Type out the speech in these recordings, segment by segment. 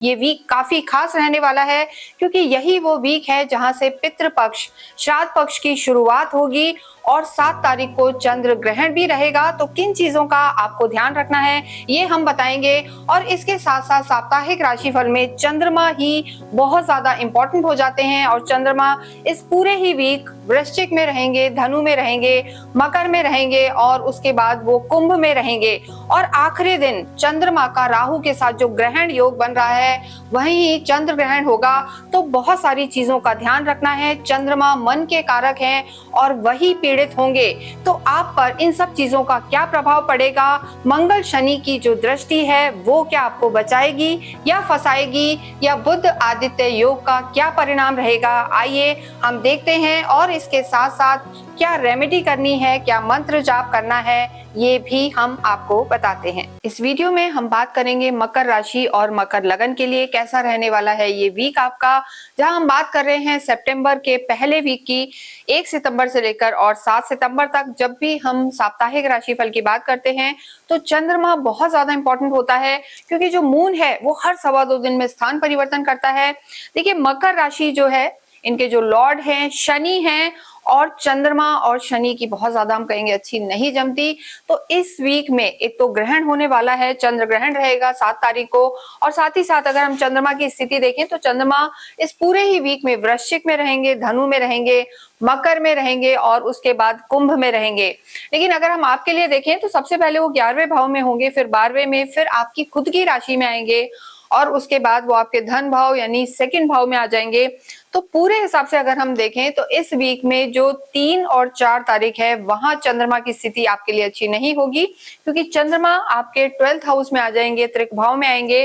ये वीक काफी खास रहने वाला है क्योंकि यही वो वीक है जहां से पितृपक्ष श्राद्ध पक्ष की शुरुआत होगी और 7 तारीख को चंद्र ग्रहण भी रहेगा। तो किन चीजों का आपको ध्यान रखना है ये हम बताएंगे और इसके साथ साथ साप्ताहिक राशिफल में चंद्रमा ही बहुत ज्यादा इंपॉर्टेंट हो जाते हैं और चंद्रमा इस पूरे ही वीक वृश्चिक में रहेंगे, धनु में रहेंगे, मकर में रहेंगे और उसके बाद वो कुंभ में रहेंगे और आखिरी दिन चंद्रमा का राहु के साथ जो ग्रहण योग बन रहा है वही चंद्र ग्रहण होगा। तो बहुत सारी चीजों का ध्यान रखना है। चंद्रमा मन के कारक हैं और वही पीड़ित होंगे। तो आप पर इन सब चीजों का क्या प्रभाव पड़ेगा, मंगल शनि की जो दृष्टि है वो क्या आपको बचाएगी या फंसाएगी, या बुध आदित्य योग का क्या परिणाम रहेगा, आइए हम देखते हैं। और इसके साथ साथ क्या रेमेडी करनी है, क्या मंत्र जाप करना है, ये भी हम आपको बताते हैं। इस वीडियो में हम बात करेंगे मकर राशि और मकर लगन के लिए कैसा रहने वाला है ये वीक आपका, जहां हम बात कर रहे हैं सितंबर के पहले वीक की। 1 सितंबर से लेकर और 7 सितंबर तक जब भी हम साप्ताहिक राशिफल की बात करते हैं तो चंद्रमा बहुत ज्यादा इंपॉर्टेंट होता है क्योंकि जो मून है वो हर 2.25 दिन में स्थान परिवर्तन करता है। देखिए मकर राशि जो है इनके जो लॉर्ड हैं शनि हैं और चंद्रमा और शनि की बहुत ज्यादा हम कहेंगे अच्छी नहीं जमती। तो इस वीक में एक तो ग्रहण होने वाला है, चंद्र ग्रहण रहेगा 7 तारीख को और साथ ही साथ अगर हम चंद्रमा की स्थिति देखें तो चंद्रमा इस पूरे ही वीक में वृश्चिक में रहेंगे, धनु में रहेंगे, मकर में रहेंगे और उसके बाद कुंभ में रहेंगे। लेकिन अगर हम आपके लिए देखें तो सबसे पहले वो 11वें भाव में होंगे, फिर 12वें में, फिर आपकी खुद की राशि में आएंगे और उसके बाद वो आपके धन भाव यानी सेकंड भाव में आ जाएंगे। तो पूरे हिसाब से अगर हम देखें तो इस वीक में जो 3 और 4 तारीख है वहां चंद्रमा की स्थिति आपके लिए अच्छी नहीं होगी क्योंकि चंद्रमा आपके 12th हाउस में आ जाएंगे, त्रिक भाव में आएंगे।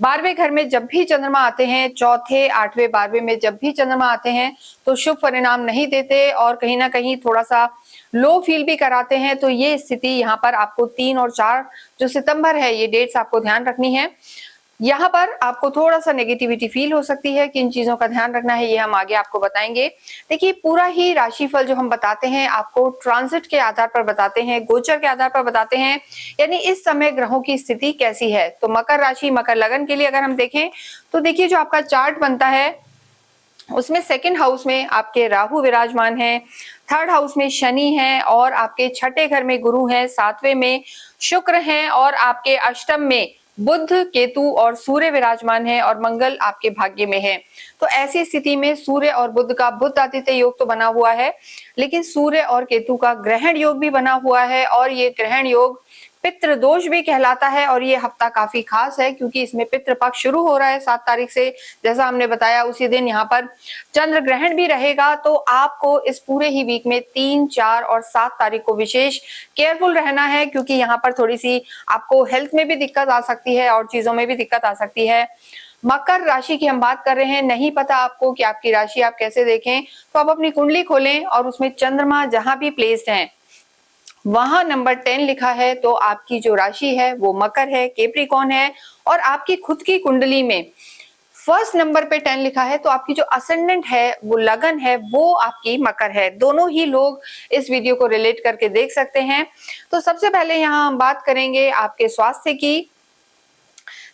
12वें घर में जब भी चंद्रमा आते हैं, चौथे, 8वें, 12वें में जब भी चंद्रमा आते हैं तो शुभ परिणाम नहीं देते और कहीं ना कहीं थोड़ा सा लो फील भी कराते हैं। तो ये स्थिति यहाँ पर आपको 3 और 4 जो सितंबर है ये डेट्स आपको ध्यान रखनी है। यहाँ पर आपको थोड़ा सा नेगेटिविटी फील हो सकती है। किन चीजों का ध्यान रखना है ये हम आगे आपको बताएंगे। देखिए पूरा ही राशिफल जो हम बताते हैं आपको ट्रांजिट के आधार पर बताते हैं, गोचर के आधार पर बताते हैं, यानी इस समय ग्रहों की स्थिति कैसी है। तो मकर राशि मकर लगन के लिए अगर हम देखें तो देखिए जो आपका चार्ट बनता है उसमें सेकंड हाउस में आपके राहु विराजमान है, थर्ड हाउस में शनि है और आपके छठे घर में गुरु है, 7वें में शुक्र है और आपके अष्टम में बुध, केतु और सूर्य विराजमान है और मंगल आपके भाग्य में है। तो ऐसी स्थिति में सूर्य और बुध का बुध आदित्य योग तो बना हुआ है लेकिन सूर्य और केतु का ग्रहण योग भी बना हुआ है और ये ग्रहण योग पितृ दोष भी कहलाता है और ये हफ्ता काफी खास है क्योंकि इसमें पितृपक्ष शुरू हो रहा है 7 तारीख से। जैसा हमने बताया उसी दिन यहाँ पर चंद्र ग्रहण भी रहेगा। तो आपको इस पूरे ही वीक में 3, 4 और 7 तारीख को विशेष केयरफुल रहना है क्योंकि यहाँ पर थोड़ी सी आपको हेल्थ में भी दिक्कत आ सकती है और चीजों में भी दिक्कत आ सकती है। मकर राशि की हम बात कर रहे हैं, नहीं पता आपको कि आपकी राशि आप कैसे देखें तो आप अपनी कुंडली खोलें और उसमें चंद्रमा जहां भी प्लेस्ड है वहां नंबर 10 लिखा है तो आपकी जो राशि है वो मकर है, कैप्रिकॉर्न है और आपकी खुद की कुंडली में फर्स्ट नंबर पे 10 लिखा है तो आपकी जो असेंडेंट है वो लगन है वो आपकी मकर है। दोनों ही लोग इस वीडियो को रिलेट करके देख सकते हैं। तो सबसे पहले यहाँ हम बात करेंगे आपके स्वास्थ्य की।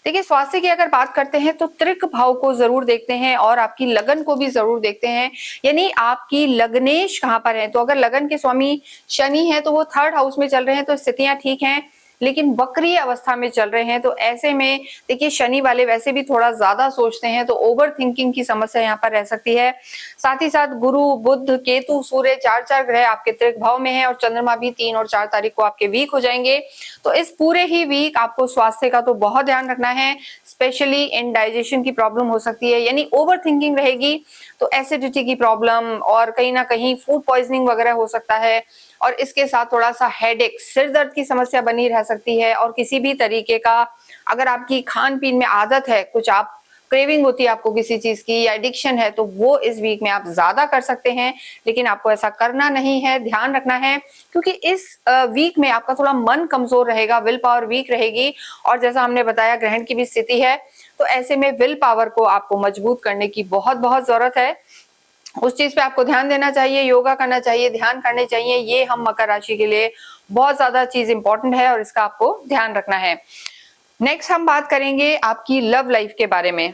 देखिए स्वास्थ्य की अगर बात करते हैं तो त्रिक भाव को जरूर देखते हैं और आपकी लगन को भी जरूर देखते हैं, यानी आपकी लग्नेश कहाँ पर है। तो अगर लगन के स्वामी शनि है तो वो 3rd हाउस में चल रहे हैं तो स्थितियां ठीक हैं, लेकिन वक्रीय अवस्था में चल रहे हैं। तो ऐसे में देखिए शनि वाले वैसे भी थोड़ा ज्यादा सोचते हैं तो ओवर थिंकिंग की समस्या यहाँ पर रह सकती है। साथ ही साथ गुरु, बुध, केतु, सूर्य 4 ग्रह आपके त्रिक भाव में है और चंद्रमा भी 3 और 4 तारीख को आपके वीक हो जाएंगे। तो इस पूरे ही वीक आपको स्वास्थ्य का तो बहुत ध्यान रखना है, स्पेशली इंडाइजेशन की प्रॉब्लम हो सकती है, यानी ओवर थिंकिंग रहेगी तो एसिडिटी की प्रॉब्लम और कहीं ना कहीं फूड पॉइजनिंग वगैरह हो सकता है और इसके साथ थोड़ा सा हेडेक, सिर दर्द की समस्या बनी रह सकती है। और किसी भी तरीके का अगर आपकी खान पीन में आदत है, कुछ आप क्रेविंग होती है आपको किसी चीज की या एडिक्शन है, तो वो इस वीक में आप ज्यादा कर सकते हैं, लेकिन आपको ऐसा करना नहीं है, ध्यान रखना है क्योंकि इस वीक में आपका थोड़ा मन कमजोर रहेगा, विल पावर वीक रहेगी और जैसा हमने बताया ग्रहण की भी स्थिति है। तो ऐसे में विल पावर को आपको मजबूत करने की बहुत बहुत जरूरत है। उस चीज पे आपको ध्यान देना चाहिए, योगा करना चाहिए, ध्यान करने चाहिए। ये हम मकर राशि के लिए बहुत ज्यादा चीज इंपॉर्टेंट है और इसका आपको ध्यान रखना है। नेक्स्ट हम बात करेंगे आपकी लव लाइफ के बारे में।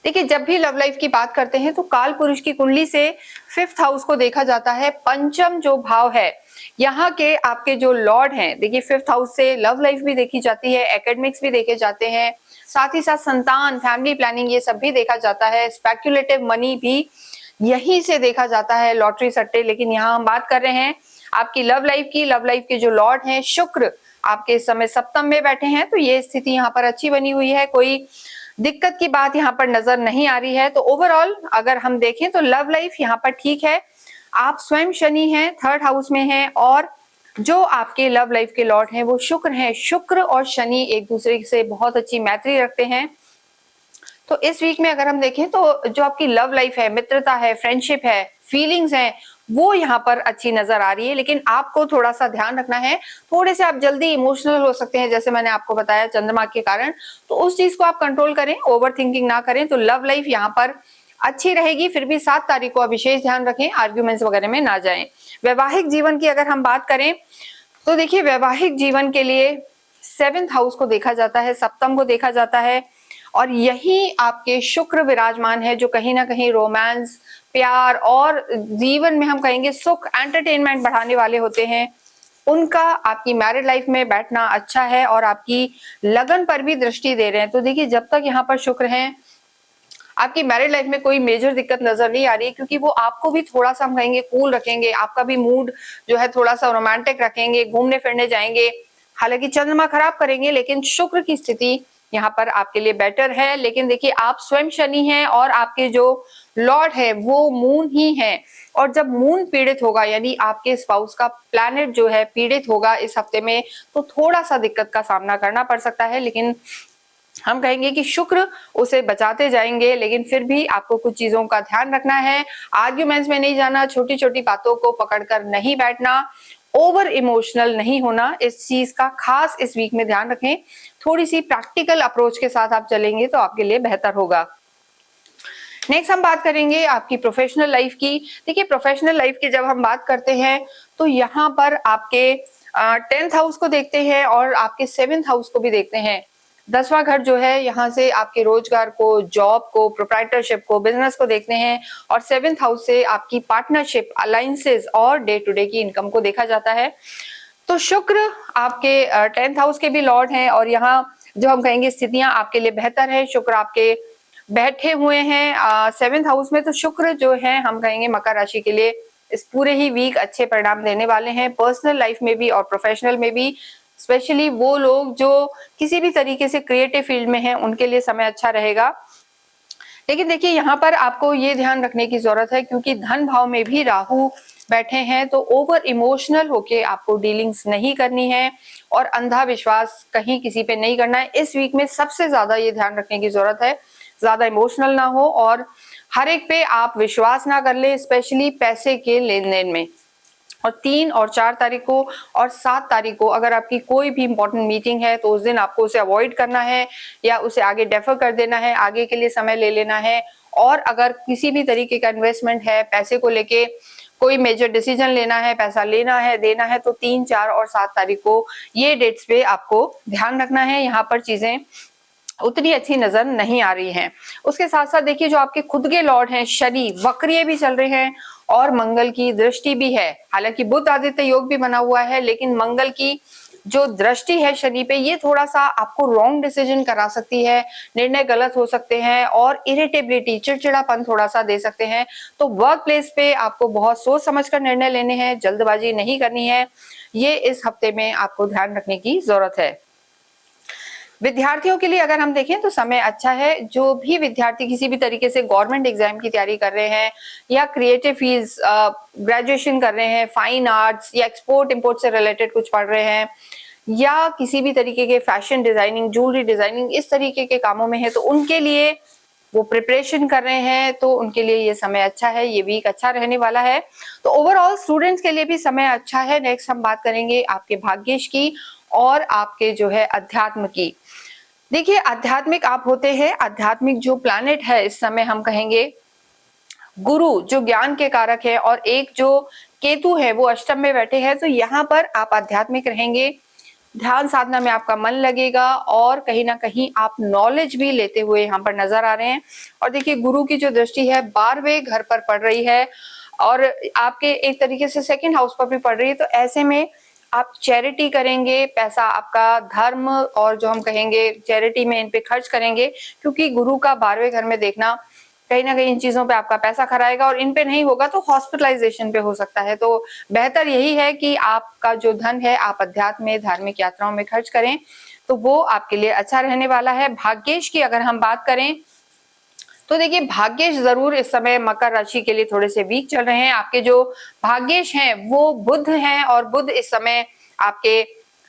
देखिए, जब भी लव लाइफ की बात करते हैं तो काल पुरुष की कुंडली से 5th हाउस को देखा जाता है। पंचम जो भाव है, यहाँ के आपके जो लॉर्ड हैं, देखिए 5th हाउस से लव लाइफ भी देखी जाती है, एकेडमिक्स भी देखे जाते हैं, साथ ही साथ संतान, फैमिली प्लानिंग, ये सब भी देखा जाता है। स्पेक्युलेटिव मनी भी यहीं से देखा जाता है, लॉटरी सट्टे। लेकिन यहाँ हम बात कर रहे हैं आपकी लव लाइफ की। लव लाइफ के जो लॉर्ड हैं शुक्र आपके इस समय सप्तम में बैठे हैं, तो ये स्थिति यहाँ पर अच्छी बनी हुई है, कोई दिक्कत की बात यहाँ पर नजर नहीं आ रही है। तो ओवरऑल अगर हम देखें तो लव लाइफ यहाँ पर ठीक है। आप स्वयं शनि हैं, 3rd हाउस में हैं, और जो आपके लव लाइफ के लॉर्ड हैं वो शुक्र हैं। शुक्र और शनि एक दूसरे से बहुत अच्छी मैत्री रखते हैं। तो इस वीक में अगर हम देखें तो जो आपकी लव लाइफ है, मित्रता है, फ्रेंडशिप है, फीलिंग्स हैं, वो यहाँ पर अच्छी नजर आ रही है। लेकिन आपको थोड़ा सा ध्यान रखना है, थोड़े से आप जल्दी इमोशनल हो सकते हैं, जैसे मैंने आपको बताया चंद्रमा के कारण। तो उस चीज को आप कंट्रोल करें, ओवर थिंकिंग ना करें। तो लव लाइफ यहाँ पर अच्छी रहेगी। फिर भी 7 तारीख को आप विशेष ध्यान रखें, आर्ग्यूमेंट्स वगैरह में ना जाएं। वैवाहिक जीवन की अगर हम बात करें तो देखिए, वैवाहिक जीवन के लिए 7th हाउस को देखा जाता है, सप्तम को देखा जाता है, और यही आपके शुक्र विराजमान है, जो कहीं ना कहीं रोमांस, प्यार और जीवन में हम कहेंगे सुख, एंटरटेनमेंट बढ़ाने वाले होते हैं। उनका आपकी मैरिड लाइफ में बैठना अच्छा है, और आपकी लगन पर भी दृष्टि दे रहे हैं। तो देखिए, जब तक यहाँ पर शुक्र हैं, आपकी मैरिड लाइफ में कोई मेजर दिक्कत नजर नहीं आ रही है, क्योंकि वो आपको भी थोड़ा सा हम कहेंगे कूल रखेंगे, आपका भी मूड जो है थोड़ा सा रोमांटिक रखेंगे, घूमने फिरने जाएंगे। हालांकि चंद्रमा खराब करेंगे, लेकिन शुक्र की स्थिति यहाँ पर आपके लिए बेटर है। लेकिन देखिए, आप स्वयं शनि हैं और आपके जो लॉर्ड है वो मून ही है, और जब मून पीड़ित होगा, यानी आपके स्पाउस का प्लैनेट जो है पीड़ित होगा इस हफ्ते में, तो थोड़ा सा दिक्कत का सामना करना पड़ सकता है। लेकिन हम कहेंगे कि शुक्र उसे बचाते जाएंगे। लेकिन फिर भी आपको कुछ चीजों का ध्यान रखना है, आर्ग्यूमेंट्स में नहीं जाना, छोटी छोटी बातों को पकड़कर नहीं बैठना, ओवर इमोशनल नहीं होना, इस चीज का खास इस वीक में ध्यान रखें। थोड़ी सी प्रैक्टिकल अप्रोच के साथ आप चलेंगे तो आपके लिए बेहतर होगा। नेक्स्ट हम बात करेंगे आपकी प्रोफेशनल लाइफ की। देखिए, प्रोफेशनल लाइफ की जब हम बात करते हैं तो यहाँ पर आपके 10th हाउस को देखते हैं और आपके 7th हाउस को भी देखते हैं। 10वां घर जो है, यहाँ से आपके रोजगार को, जॉब को, प्रोप्राइटरशिप को, बिजनेस को देखते हैं, और 7th हाउस से आपकी पार्टनरशिप, अलायंसेस और डे टू डे की इनकम को देखा जाता है। तो शुक्र आपके 10th हाउस के भी लॉर्ड हैं, और यहाँ जो हम कहेंगे स्थितियां आपके लिए बेहतर है। शुक्र आपके बैठे हुए हैं 7th हाउस में, तो शुक्र जो है हम कहेंगे मकर राशि के लिए इस पूरे ही वीक अच्छे परिणाम देने वाले हैं, पर्सनल लाइफ में भी और प्रोफेशनल में भी। स्पेशली वो लोग जो किसी भी तरीके से क्रिएटिव फील्ड में हैं, उनके लिए समय अच्छा रहेगा। लेकिन देखिए, यहाँ पर आपको ये ध्यान रखने की जरूरत है, क्योंकि धन भाव में भी राहु बैठे हैं, तो ओवर इमोशनल होके आपको डीलिंग्स नहीं करनी है, और अंधा विश्वास कहीं किसी पे नहीं करना है। इस वीक में सबसे ज्यादा ये ध्यान रखने की जरूरत है, ज्यादा इमोशनल ना हो और हर एक पे आप विश्वास ना कर ले, स्पेशली पैसे के लेन देन में। और 3 और 4 तारीख को और 7 तारीख को अगर आपकी कोई भी इंपॉर्टेंट मीटिंग है, तो उस दिन आपको उसे अवॉइड करना है, या उसे आगे डेफर कर देना है, आगे के लिए समय ले लेना है। और अगर किसी भी तरीके का इन्वेस्टमेंट है, पैसे को लेके कोई मेजर डिसीजन लेना है, पैसा लेना है, देना है, तो 3, 4 और 7 तारीख को ये डेट्स पे आपको ध्यान रखना है। यहाँ पर चीजें उतनी अच्छी नजर नहीं आ रही हैं। उसके साथ साथ देखिए, जो आपके खुद के लॉर्ड हैं शनि, वक्रिय भी चल रहे हैं और मंगल की दृष्टि भी है। हालांकि बुध आदित्य योग भी बना हुआ है, लेकिन मंगल की जो दृष्टि है शनि पे, ये थोड़ा सा आपको रॉन्ग डिसीजन करा सकती है, निर्णय गलत हो सकते हैं, और इरिटेबिलिटी, चिड़चिड़ापन थोड़ा सा दे सकते हैं। तो वर्क प्लेस पे आपको बहुत सोच समझ कर निर्णय लेने हैं, जल्दबाजी नहीं करनी है। ये इस हफ्ते में आपको ध्यान रखने की जरूरत है। विद्यार्थियों के लिए अगर हम देखें तो समय अच्छा है। जो भी विद्यार्थी किसी भी तरीके से गवर्नमेंट एग्जाम की तैयारी कर रहे हैं, या क्रिएटिव फील्ड्स, ग्रेजुएशन कर रहे हैं, फाइन आर्ट्स या एक्सपोर्ट इंपोर्ट से रिलेटेड कुछ पढ़ रहे हैं, या किसी भी तरीके के फैशन डिजाइनिंग, ज्वेलरी डिजाइनिंग, इस तरीके के कामों में है, तो उनके लिए वो प्रिपरेशन कर रहे हैं, तो उनके लिए ये समय अच्छा है, ये वीक अच्छा रहने वाला है। तो ओवरऑल स्टूडेंट्स के लिए भी समय अच्छा है। नेक्स्ट हम बात करेंगे आपके भाग्येश की और आपके जो है अध्यात्म की। देखिए, आध्यात्मिक आप होते हैं, आध्यात्मिक जो प्लैनेट है इस समय हम कहेंगे गुरु, जो ज्ञान के कारक है, और एक जो केतु है वो अष्टम में बैठे हैं, तो यहाँ पर आप आध्यात्मिक रहेंगे। ध्यान साधना में आपका मन लगेगा और कहीं ना कहीं आप नॉलेज भी लेते हुए यहाँ पर नजर आ रहे हैं। और देखिए गुरु की जो दृष्टि है 12वें घर पर पड़ रही है और आपके एक तरीके से सेकंड हाउस पर भी पड़ रही है, तो ऐसे में आप चैरिटी करेंगे, पैसा आपका धर्म और जो हम कहेंगे चैरिटी में इन पे खर्च करेंगे, क्योंकि गुरु का 12वें घर में देखना कहीं ना कहीं इन चीजों पे आपका पैसा खराएगा और इन पे नहीं होगा तो हॉस्पिटलाइजेशन पे हो सकता है। तो बेहतर यही है कि आपका जो धन है आप अध्यात्म में, धार्मिक यात्राओं में खर्च करें, तो वो आपके लिए अच्छा रहने वाला है। भाग्येश की अगर हम बात करें तो देखिए भाग्येश जरूर इस समय मकर राशि के लिए थोड़े से वीक चल रहे हैं। आपके जो भाग्येश हैं वो बुध हैं और बुध इस समय आपके,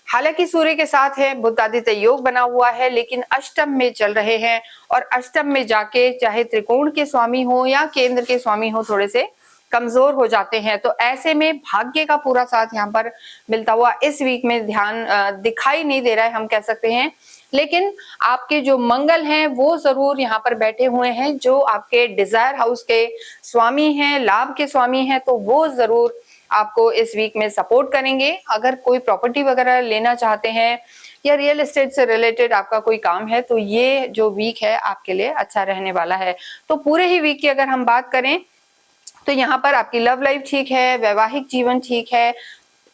हालांकि सूर्य के साथ है, बुध आदित्य योग बना हुआ है, लेकिन अष्टम में चल रहे हैं और अष्टम में जाके चाहे त्रिकोण के स्वामी हो या केंद्र के स्वामी हो थोड़े से कमजोर हो जाते हैं। तो ऐसे में भाग्य का पूरा साथ यहाँ पर मिलता हुआ इस वीक में ध्यान दिखाई नहीं दे रहा है, हम कह सकते हैं। लेकिन आपके जो मंगल हैं वो जरूर यहाँ पर बैठे हुए हैं, जो आपके डिजायर हाउस के स्वामी हैं, लाभ के स्वामी हैं, तो वो जरूर आपको इस वीक में सपोर्ट करेंगे। अगर कोई प्रॉपर्टी वगैरह लेना चाहते हैं या रियल एस्टेट से रिलेटेड आपका कोई काम है तो ये जो वीक है आपके लिए अच्छा रहने वाला है। तो पूरे ही वीक की अगर हम बात करें तो यहाँ पर आपकी लव लाइफ ठीक है, वैवाहिक जीवन ठीक है,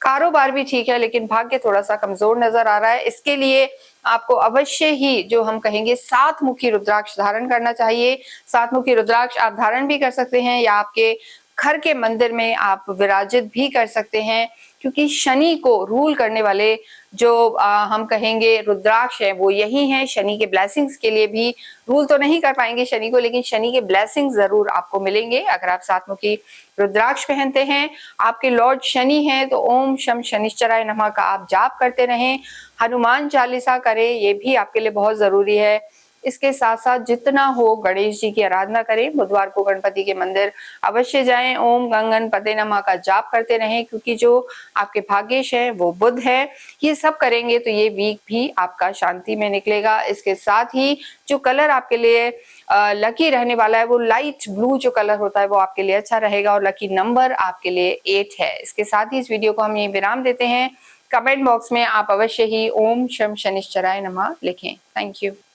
कारोबार भी ठीक है, लेकिन भाग्य थोड़ा सा कमजोर नजर आ रहा है। इसके लिए आपको अवश्य ही जो हम कहेंगे 7 मुखी रुद्राक्ष धारण करना चाहिए। 7 मुखी रुद्राक्ष आप धारण भी कर सकते हैं या आपके घर के मंदिर में आप विराजित भी कर सकते हैं, क्योंकि शनि को रूल करने वाले जो हम कहेंगे रुद्राक्ष है वो यही है। शनि के ब्लेसिंग्स के लिए भी रूल तो नहीं कर पाएंगे शनि को, लेकिन शनि के ब्लेसिंग्स जरूर आपको मिलेंगे अगर आप 7 मुखी रुद्राक्ष पहनते हैं। आपके लॉर्ड शनि हैं तो ओम शम शनिश्चराय नमः का आप जाप करते रहें, हनुमान चालीसा करें, ये भी आपके लिए बहुत जरूरी है। इसके साथ साथ जितना हो गणेश जी की आराधना करें, बुधवार को गणपति के मंदिर अवश्य जाएं, ओम गंगणपते नमः का जाप करते रहें, क्योंकि जो आपके भाग्येश है वो बुध है। ये सब करेंगे तो ये वीक भी आपका शांति में निकलेगा। इसके साथ ही जो कलर आपके लिए लकी रहने वाला है वो लाइट ब्लू जो कलर होता है वो आपके लिए अच्छा रहेगा और लकी नंबर आपके लिए 8 है। इसके साथ ही इस वीडियो को हम यहीं विराम देते हैं। कमेंट बॉक्स में आप अवश्य ही ओम शम शनिश्चराय नमः लिखें। Thank you.